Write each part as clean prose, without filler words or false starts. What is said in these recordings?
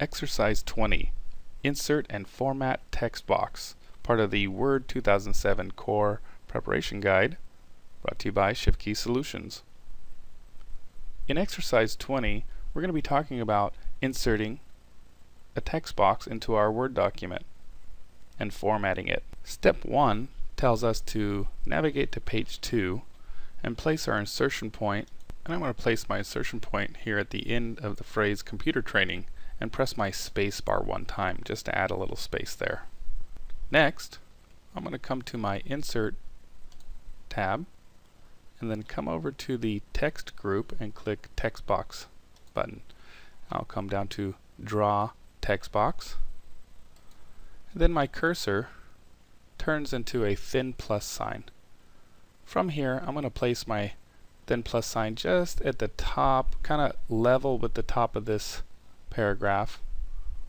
Exercise 20, Insert and Format Text Box, part of the Word 2007 Core Preparation Guide, brought to you by Shiftkey Solutions. In Exercise 20, we're going to be talking about inserting a text box into our Word document and formatting it. Step 1 tells us to navigate to page 2 and place our insertion point, and I'm going to place my insertion point here at the end of the phrase computer training and press my space bar one time just to add a little space there. Next, I'm going to come to my Insert tab and then come over to the text group and click Text Box button. I'll come down to Draw Text Box. And then my cursor turns into a thin plus sign. From here, I'm going to place my thin plus sign just at the top, kind of level with the top of this paragraph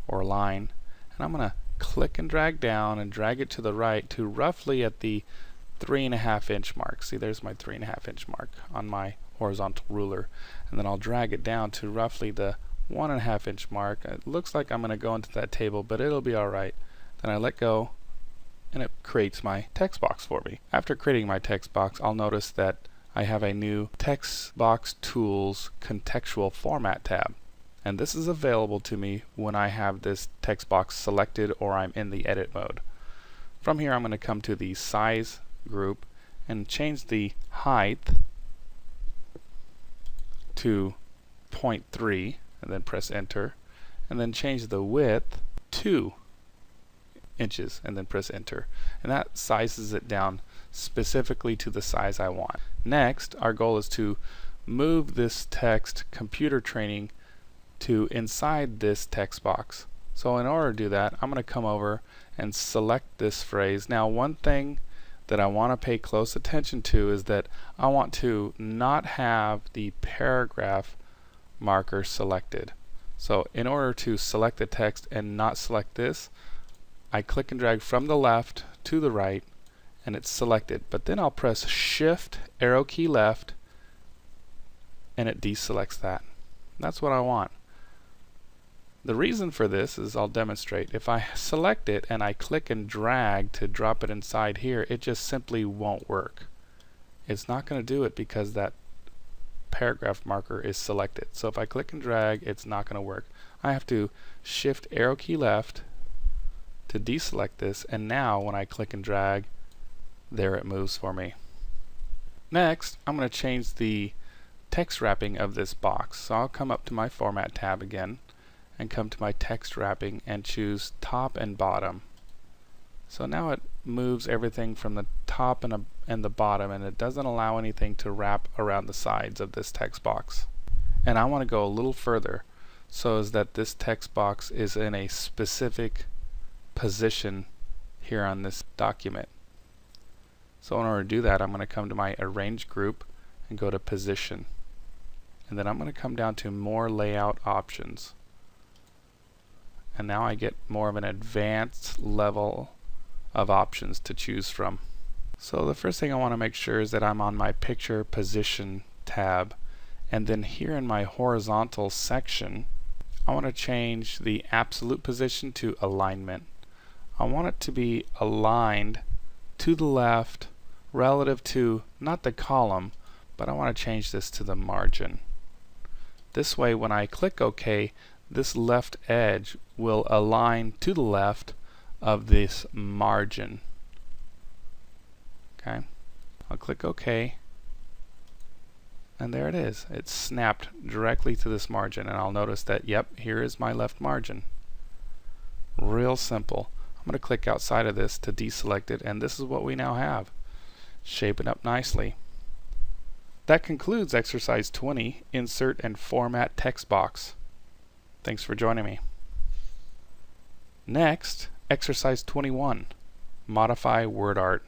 or line, and I'm going to click and drag down and drag it to the right to roughly at the 3.5 inch mark. See, there's my 3.5 inch mark on my horizontal ruler, and then I'll drag it down to roughly the 1.5 inch mark. It looks like I'm going to go into that table, but it'll be alright. Then I let go and it creates my text box for me. After creating my text box, I'll notice that I have a new Text Box Tools Contextual Format tab. And this is available to me when I have this text box selected or I'm in the edit mode. From here, I'm going to come to the size group and change the height to 0.3 and then press enter, and then change the width 2 inches and then press enter, and that sizes it down specifically to the size I want. Next, our goal is to move this text computer training to inside this text box. So in order to do that, I'm going to come over and select this phrase. Now, one thing that I want to pay close attention to is that I want to not have the paragraph marker selected. So in order to select the text and not select this, I click and drag from the left to the right and it's selected, but then I'll press Shift arrow key left and it deselects that. That's what I want. The reason for this is I'll demonstrate. If I select it and I click and drag to drop it inside here, it just simply won't work. It's not going to do it because that paragraph marker is selected. So if I click and drag, it's not going to work. I have to Shift arrow key left to deselect this, and now when I click and drag, there it moves for me. Next, I'm going to change the text wrapping of this box. So I'll come up to my Format tab again and come to my text wrapping and choose top and bottom. So now it moves everything from the top and the bottom, and it doesn't allow anything to wrap around the sides of this text box. And I want to go a little further so as that this text box is in a specific position here on this document. So in order to do that, I'm going to come to my Arrange group and go to Position, and then I'm going to come down to More Layout Options. And now I get more of an advanced level of options to choose from. So the first thing I want to make sure is that I'm on my Picture Position tab, and then here in my horizontal section I want to change the absolute position to alignment. I want it to be aligned to the left relative to not the column, but I want to change this to the margin. This way when I click OK, this left edge will align to the left of this margin. Okay, I'll click OK, and there it is. It's snapped directly to this margin, and I'll notice that, yep, here is my left margin. Real simple. I'm going to click outside of this to deselect it, and this is what we now have. Shaping up nicely. That concludes Exercise 20, Insert and Format Text Box. Thanks for joining me. Next, Exercise 21, Modify Word Art.